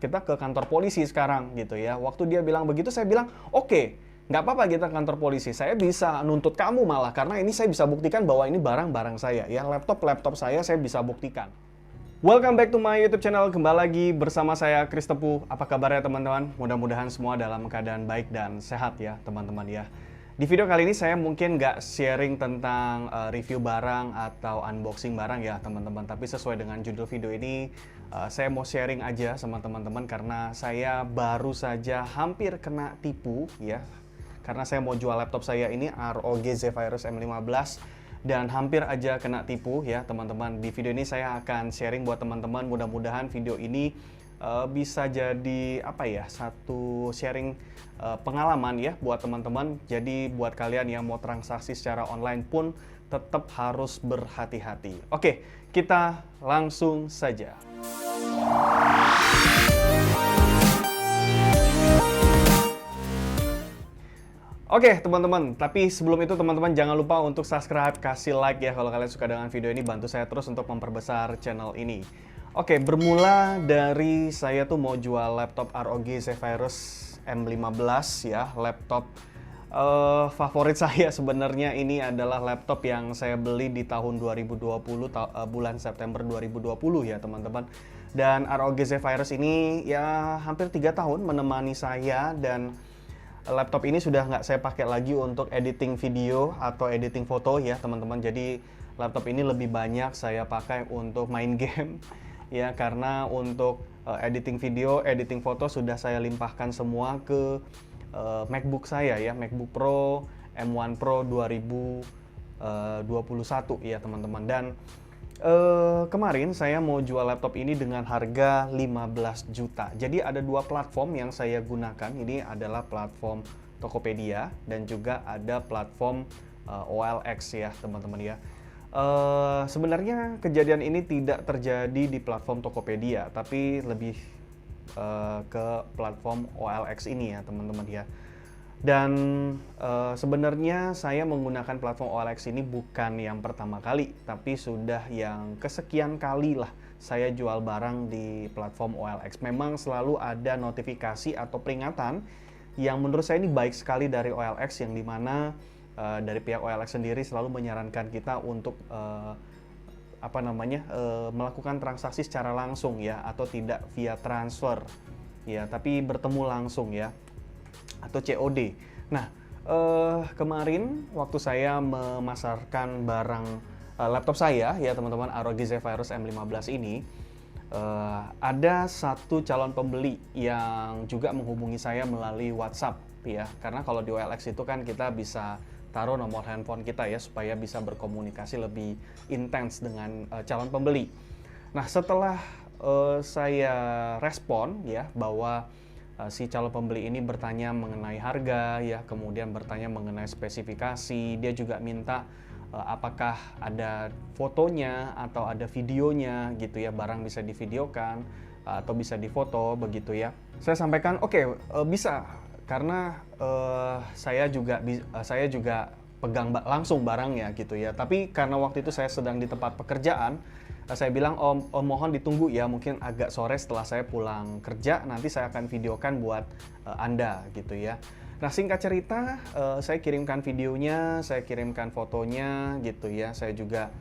kita ke kantor polisi sekarang gitu ya. Waktu dia bilang begitu saya bilang, oke, nggak apa-apa kita ke kantor polisi. Saya bisa nuntut kamu malah karena ini saya bisa buktikan bahwa ini barang-barang saya ya, laptop saya bisa buktikan. Welcome back to my YouTube channel. Kembali lagi bersama saya Kris Tepu. Apa kabarnya teman-teman? Mudah-mudahan semua dalam keadaan baik dan sehat ya teman-teman ya. Di video kali ini saya mungkin nggak sharing tentang review barang atau unboxing barang ya teman-teman. Tapi sesuai dengan judul video ini, saya mau sharing aja sama teman-teman karena saya baru saja hampir kena tipu ya. Karena saya mau jual laptop saya ini ROG Zephyrus M15 dan hampir aja kena tipu ya teman-teman. Di video ini saya akan sharing buat teman-teman. Mudah-mudahan video ini bisa jadi apa ya, satu sharing pengalaman ya buat teman-teman. Jadi buat kalian yang mau transaksi secara online pun tetap harus berhati-hati. Oke, kita langsung saja. Oke teman-teman, tapi sebelum itu teman-teman jangan lupa untuk subscribe, kasih like ya kalau kalian suka dengan video ini, bantu saya terus untuk memperbesar channel ini. Oke, bermula dari saya tuh mau jual laptop ROG Zephyrus M15 ya, laptop favorit saya sebenarnya. Ini adalah laptop yang saya beli di tahun 2020, bulan September 2020 ya teman-teman. Dan ROG Zephyrus ini ya hampir 3 tahun menemani saya, dan laptop ini sudah nggak saya pakai lagi untuk editing video atau editing foto ya teman-teman. Jadi laptop ini lebih banyak saya pakai untuk main game ya, karena untuk editing video, editing foto sudah saya limpahkan semua ke MacBook saya ya, MacBook Pro M1 Pro 2021 ya teman-teman. Dan kemarin saya mau jual laptop ini dengan harga 15 juta. Jadi ada dua platform yang saya gunakan. Ini adalah platform Tokopedia dan juga ada platform OLX ya teman-teman ya. Sebenarnya kejadian ini tidak terjadi di platform Tokopedia, tapi lebih ke platform OLX ini ya teman-teman ya. Dan sebenarnya saya menggunakan platform OLX ini bukan yang pertama kali, tapi sudah yang kesekian kali lah saya jual barang di platform OLX. Memang selalu ada notifikasi atau peringatan yang menurut saya ini baik sekali dari OLX, yang dimana dari pihak OLX sendiri selalu menyarankan kita untuk melakukan transaksi secara langsung ya, atau tidak via transfer ya, tapi bertemu langsung ya, atau COD. Nah, kemarin waktu saya memasarkan barang laptop saya ya teman-teman, ROG Zephyrus M15 ini, ada satu calon pembeli yang juga menghubungi saya melalui WhatsApp ya. Karena kalau di OLX itu kan kita bisa taruh nomor handphone kita ya, supaya bisa berkomunikasi lebih intens dengan calon pembeli. Nah, setelah saya respon ya bahwa si calon pembeli ini bertanya mengenai harga ya, kemudian bertanya mengenai spesifikasi, dia juga minta apakah ada fotonya atau ada videonya gitu ya, barang bisa divideokan atau bisa difoto begitu ya. Saya sampaikan oke, bisa, karena saya juga pegang langsung barangnya gitu ya. Tapi karena waktu itu saya sedang di tempat pekerjaan, saya bilang, om mohon ditunggu ya, mungkin agak sore setelah saya pulang kerja, nanti saya akan videokan buat Anda gitu ya. Nah, singkat cerita, saya kirimkan videonya, saya kirimkan fotonya gitu ya. Saya juga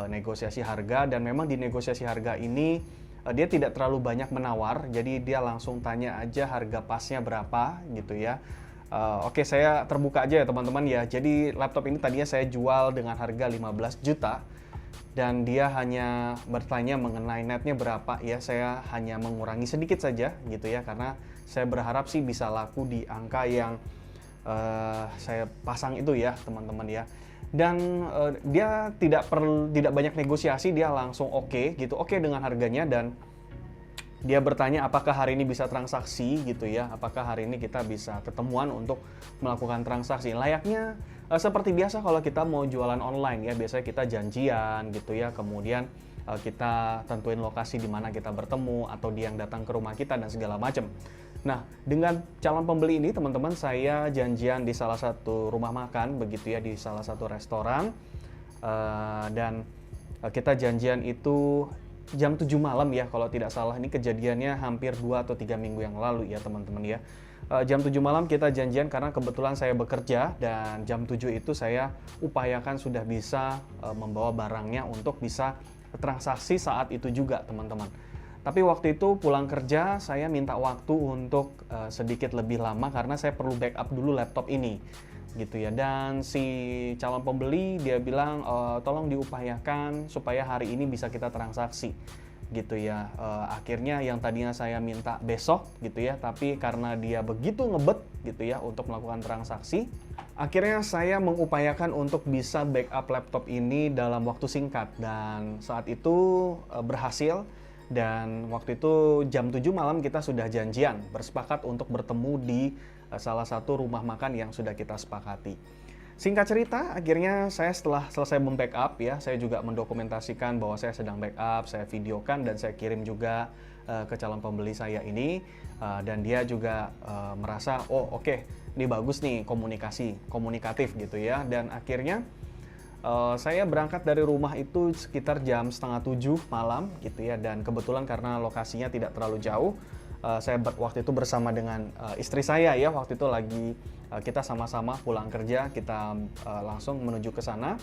negosiasi harga, dan memang di negosiasi harga ini dia tidak terlalu banyak menawar, jadi dia langsung tanya aja harga pasnya berapa gitu ya. Oke, saya terbuka aja ya teman-teman ya. Jadi laptop ini tadinya saya jual dengan harga 15 juta. Dan dia hanya bertanya mengenai netnya berapa ya. Saya hanya mengurangi sedikit saja gitu ya, karena saya berharap sih bisa laku di angka yang saya pasang itu ya teman-teman ya. Dan dia tidak banyak negosiasi, dia langsung oke gitu, oke dengan harganya. Dan dia bertanya apakah hari ini bisa transaksi gitu ya, apakah hari ini kita bisa ketemuan untuk melakukan transaksi. Layaknya seperti biasa kalau kita mau jualan online ya, biasanya kita janjian gitu ya, kemudian kita tentuin lokasi di mana kita bertemu, atau dia yang datang ke rumah kita dan segala macam. Nah, dengan calon pembeli ini teman-teman, saya janjian di salah satu rumah makan begitu ya, di salah satu restoran, dan kita janjian itu jam 7 malam ya kalau tidak salah. Ini kejadiannya hampir 2 atau 3 minggu yang lalu ya teman-teman ya. Jam 7 malam kita janjian karena kebetulan saya bekerja, dan jam 7 itu saya upayakan sudah bisa membawa barangnya untuk bisa transaksi saat itu juga teman-teman. Tapi waktu itu pulang kerja saya minta waktu untuk sedikit lebih lama karena saya perlu backup dulu laptop ini gitu ya. Dan si calon pembeli dia bilang tolong diupayakan supaya hari ini bisa kita transaksi gitu ya. Akhirnya yang tadinya saya minta besok gitu ya, tapi karena dia begitu ngebet gitu ya untuk melakukan transaksi, akhirnya saya mengupayakan untuk bisa backup laptop ini dalam waktu singkat, dan saat itu berhasil. Dan waktu itu jam 7 malam kita sudah janjian bersepakat untuk bertemu di salah satu rumah makan yang sudah kita sepakati. Singkat cerita, akhirnya saya setelah selesai membackup ya, saya juga mendokumentasikan bahwa saya sedang backup, saya videokan dan saya kirim juga ke calon pembeli saya ini, dan dia juga merasa oh oke, ini bagus nih, komunikatif gitu ya. Dan akhirnya saya berangkat dari rumah itu sekitar jam setengah 7 malam gitu ya, dan kebetulan karena lokasinya tidak terlalu jauh, saya waktu itu bersama dengan istri saya ya, waktu itu lagi kita sama-sama pulang kerja, kita langsung menuju ke sana.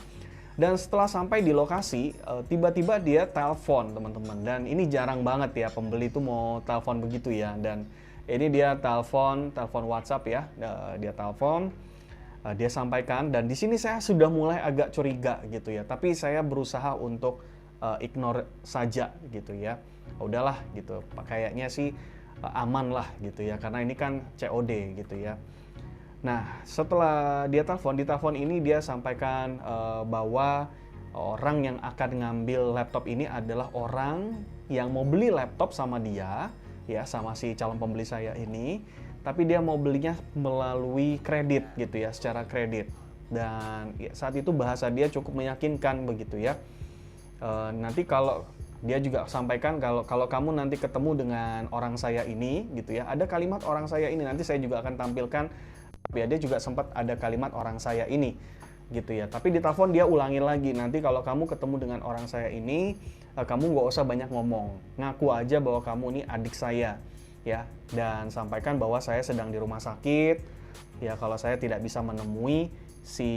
Dan setelah sampai di lokasi, tiba-tiba dia telepon teman-teman, dan ini jarang banget ya pembeli itu mau telepon begitu ya. Dan ini dia telepon WhatsApp ya, dia telepon. Dia sampaikan, dan di sini saya sudah mulai agak curiga gitu ya, tapi saya berusaha untuk ignore saja gitu ya. Udahlah gitu, kayaknya sih aman lah gitu ya, karena ini kan COD gitu ya. Nah setelah dia di telepon ini dia sampaikan bahwa orang yang akan ngambil laptop ini adalah orang yang mau beli laptop sama dia ya, sama si calon pembeli saya ini, tapi dia mau belinya melalui kredit gitu ya, secara kredit. Dan ya, saat itu bahasa dia cukup meyakinkan begitu ya. Nanti kalau dia juga sampaikan kalau kamu nanti ketemu dengan orang saya ini gitu ya, ada kalimat orang saya ini, nanti saya juga akan tampilkan ya, dia juga sempat ada kalimat orang saya ini gitu ya. Tapi di telepon dia ulangin lagi, nanti kalau kamu ketemu dengan orang saya ini, kamu nggak usah banyak ngomong, ngaku aja bahwa kamu ini adik saya ya, dan sampaikan bahwa saya sedang di rumah sakit ya, kalau saya tidak bisa menemui si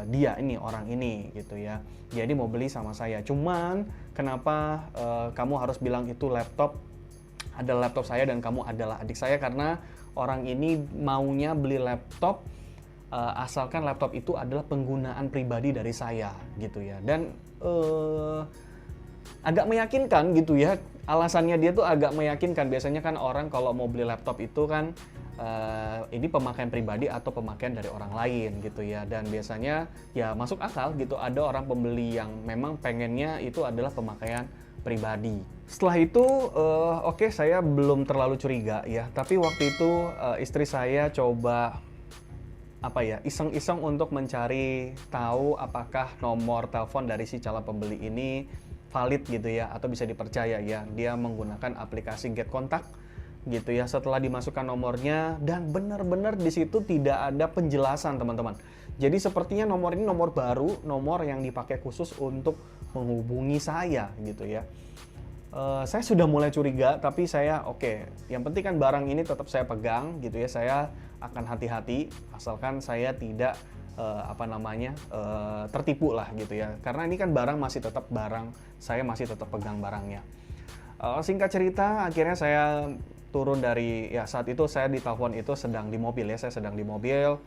dia ini, orang ini gitu ya, jadi mau beli sama saya. Cuman kenapa kamu harus bilang itu adalah laptop saya dan kamu adalah adik saya, karena orang ini maunya beli laptop asalkan laptop itu adalah penggunaan pribadi dari saya gitu ya. Dan agak meyakinkan gitu ya, alasannya dia tuh agak meyakinkan. Biasanya kan orang kalau mau beli laptop itu kan ini pemakaian pribadi atau pemakaian dari orang lain gitu ya, dan biasanya ya masuk akal gitu, ada orang pembeli yang memang pengennya itu adalah pemakaian pribadi. Setelah itu oke, saya belum terlalu curiga ya, tapi waktu itu istri saya coba iseng-iseng untuk mencari tahu apakah nomor telepon dari si calon pembeli ini valid gitu ya, atau bisa dipercaya ya. Dia menggunakan aplikasi Get Contact gitu ya. Setelah dimasukkan nomornya, dan benar-benar di situ tidak ada penjelasan teman-teman. Jadi sepertinya nomor ini nomor baru, nomor yang dipakai khusus untuk menghubungi saya gitu ya. Saya sudah mulai curiga, tapi saya yang penting kan barang ini tetap saya pegang gitu ya. Saya akan hati-hati asalkan saya tidak tertipu lah gitu ya, karena ini kan barang masih tetap barang, saya masih tetap pegang barangnya. Singkat cerita, akhirnya saya turun dari, ya saat itu saya di telepon itu sedang di mobil ya, saya sedang di mobil,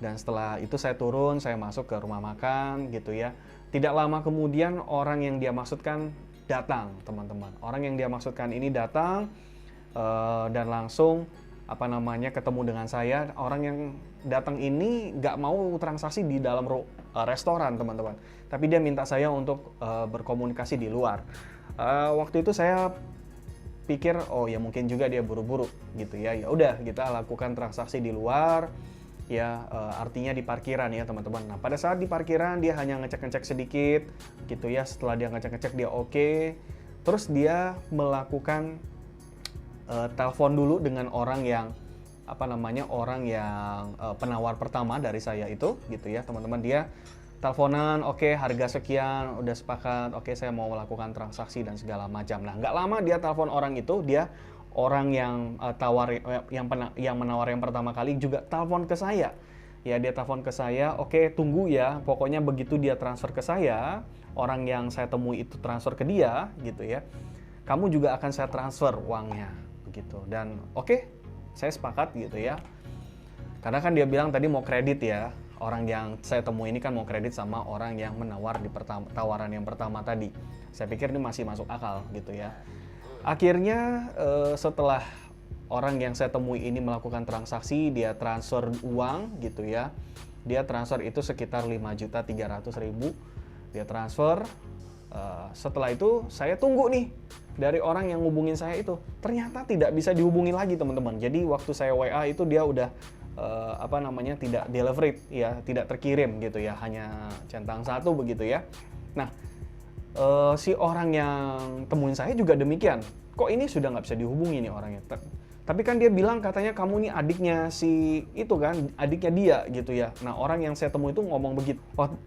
dan setelah itu saya turun, saya masuk ke rumah makan gitu ya. Tidak lama kemudian orang yang dia maksudkan datang teman-teman, orang yang dia maksudkan ini datang dan langsung ketemu dengan saya. Orang yang datang ini nggak mau transaksi di dalam restoran teman-teman, tapi dia minta saya untuk berkomunikasi di luar. Waktu itu saya pikir oh ya mungkin juga dia buru-buru gitu ya. Ya udah, kita lakukan transaksi di luar ya, artinya di parkiran ya teman-teman. Nah pada saat di parkiran dia hanya ngecek-ngecek sedikit gitu ya. Setelah dia ngecek-ngecek dia oke, terus dia melakukan telepon dulu dengan orang yang penawar pertama dari saya itu gitu ya teman-teman. Dia teleponan, oke, harga sekian, udah sepakat, oke, saya mau melakukan transaksi dan segala macam. Nah, nggak lama dia telepon orang itu, dia orang yang yang menawar yang pertama kali juga telepon ke saya. Ya, dia telepon ke saya, oke, tunggu ya, pokoknya begitu dia transfer ke saya, orang yang saya temui itu transfer ke dia, gitu ya, kamu juga akan saya transfer uangnya, begitu. Dan oke, saya sepakat gitu ya. Karena kan dia bilang tadi mau kredit ya, orang yang saya temui ini kan mau kredit sama orang yang menawar di tawaran yang pertama tadi. Saya pikir ini masih masuk akal gitu ya. Akhirnya setelah orang yang saya temui ini melakukan transaksi, dia transfer uang gitu ya. Dia transfer itu sekitar 5.300.000. Dia transfer. Setelah itu saya tunggu nih dari orang yang ngubungin saya itu. Ternyata tidak bisa dihubungi lagi teman-teman. Jadi waktu saya WA itu dia udah tidak delivered ya, tidak terkirim gitu ya, hanya centang satu begitu ya. Nah, si orang yang temuin saya juga demikian. Kok ini sudah nggak bisa dihubungi nih orangnya? Tapi kan dia bilang katanya kamu nih adiknya si itu kan, adiknya dia gitu ya. Nah, orang yang saya temui itu ngomong begitu.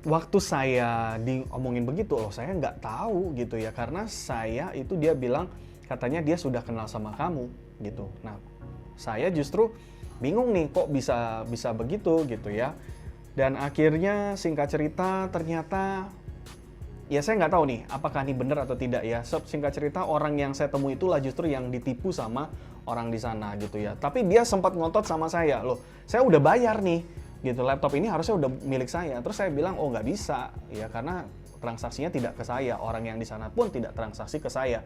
Waktu saya diomongin begitu loh, saya nggak tahu gitu ya, karena saya itu dia bilang katanya dia sudah kenal sama kamu gitu. Nah, saya justru bingung nih kok bisa begitu gitu ya. Dan akhirnya singkat cerita ternyata ya saya nggak tahu nih apakah ini benar atau tidak ya. Singkat cerita orang yang saya temui itulah justru yang ditipu sama orang di sana gitu ya. Tapi dia sempat ngotot sama saya, loh saya udah bayar nih gitu, laptop ini harusnya udah milik saya. Terus saya bilang oh nggak bisa ya, karena transaksinya tidak ke saya, orang yang di sana pun tidak transaksi ke saya.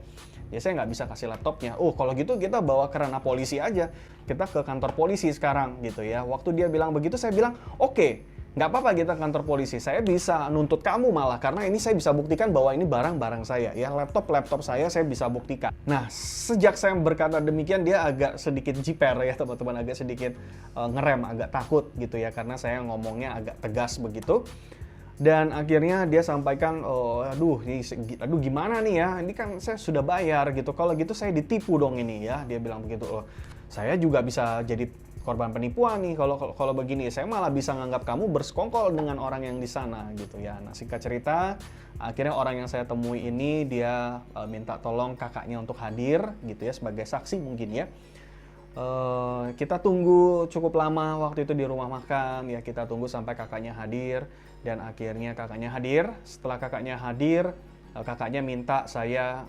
Ya saya nggak bisa kasih laptopnya. Oh kalau gitu kita bawa ke ranah polisi aja, kita ke kantor polisi sekarang gitu ya. Waktu dia bilang begitu saya bilang oke, nggak apa-apa kita ke kantor polisi, saya bisa nuntut kamu malah, karena ini saya bisa buktikan bahwa ini barang-barang saya ya, laptop saya bisa buktikan. Nah, sejak saya berkata demikian dia agak sedikit jiper ya teman-teman, agak sedikit ngerem, agak takut gitu ya, karena saya ngomongnya agak tegas begitu. Dan akhirnya dia sampaikan, aduh gimana nih ya, ini kan saya sudah bayar gitu, kalau gitu saya ditipu dong ini ya, dia bilang begitu. Saya juga bisa jadi korban penipuan nih kalau begini, saya malah bisa nganggap kamu bersekongkol dengan orang yang di sana gitu ya. Nah, singkat cerita akhirnya orang yang saya temui ini dia minta tolong kakaknya untuk hadir gitu ya sebagai saksi mungkin ya. Kita tunggu cukup lama waktu itu di rumah makan ya, kita tunggu sampai kakaknya hadir dan akhirnya kakaknya hadir. Setelah kakaknya hadir, kakaknya minta saya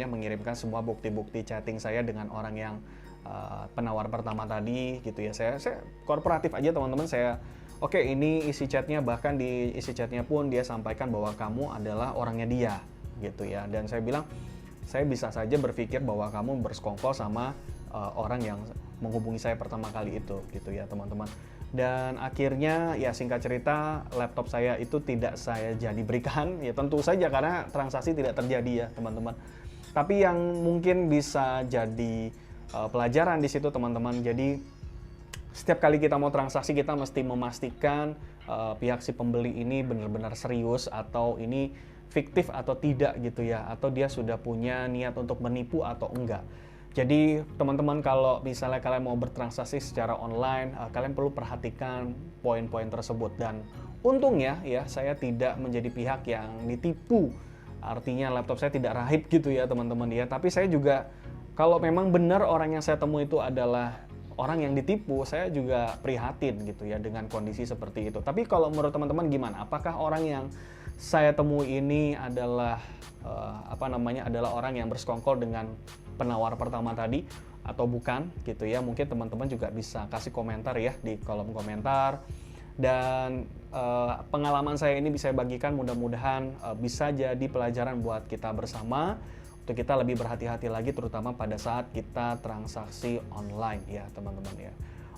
mengirimkan semua bukti-bukti chatting saya dengan orang yang penawar pertama tadi gitu ya. Saya korporatif aja teman-teman, saya oke, ini isi chatnya, bahkan di isi chatnya pun dia sampaikan bahwa kamu adalah orangnya dia gitu ya. Dan saya bilang saya bisa saja berpikir bahwa kamu bersekongkol sama orang yang menghubungi saya pertama kali itu gitu ya teman-teman. Dan akhirnya ya singkat cerita laptop saya itu tidak saya jadi berikan ya, tentu saja karena transaksi tidak terjadi ya teman-teman. Tapi yang mungkin bisa jadi pelajaran di situ teman-teman. Jadi setiap kali kita mau transaksi kita mesti memastikan pihak si pembeli ini benar-benar serius atau ini fiktif atau tidak gitu ya, atau dia sudah punya niat untuk menipu atau enggak. Jadi teman-teman kalau misalnya kalian mau bertransaksi secara online, kalian perlu perhatikan poin-poin tersebut. Dan untungnya ya saya tidak menjadi pihak yang ditipu. Artinya laptop saya tidak rahib gitu ya teman-teman ya. Tapi saya juga kalau memang benar orang yang saya temui itu adalah orang yang ditipu, saya juga prihatin gitu ya dengan kondisi seperti itu. Tapi kalau menurut teman-teman gimana? Apakah orang yang saya temui ini adalah adalah orang yang bersekongkol dengan penawar pertama tadi atau bukan gitu ya? Mungkin teman-teman juga bisa kasih komentar ya di kolom komentar. Dan pengalaman saya ini bisa bagikan, mudah-mudahan bisa jadi pelajaran buat kita bersama untuk kita lebih berhati-hati lagi, terutama pada saat kita transaksi online ya teman-teman ya.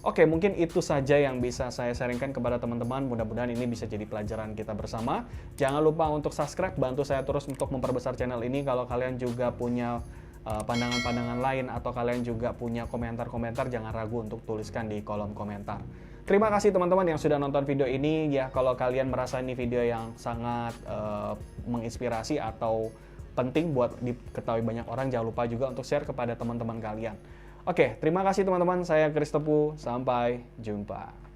Oke, mungkin itu saja yang bisa saya sharingkan kepada teman-teman. Mudah-mudahan ini bisa jadi pelajaran kita bersama. Jangan lupa untuk subscribe, bantu saya terus untuk memperbesar channel ini. Kalau kalian juga punya pandangan-pandangan lain atau kalian juga punya komentar-komentar, jangan ragu untuk tuliskan di kolom komentar. Terima kasih teman-teman yang sudah nonton video ini ya. Kalau kalian merasa ini video yang sangat menginspirasi atau penting buat diketahui banyak orang, jangan lupa juga untuk share kepada teman-teman kalian. Oke, terima kasih teman-teman. Saya Chris Tepu. Sampai jumpa.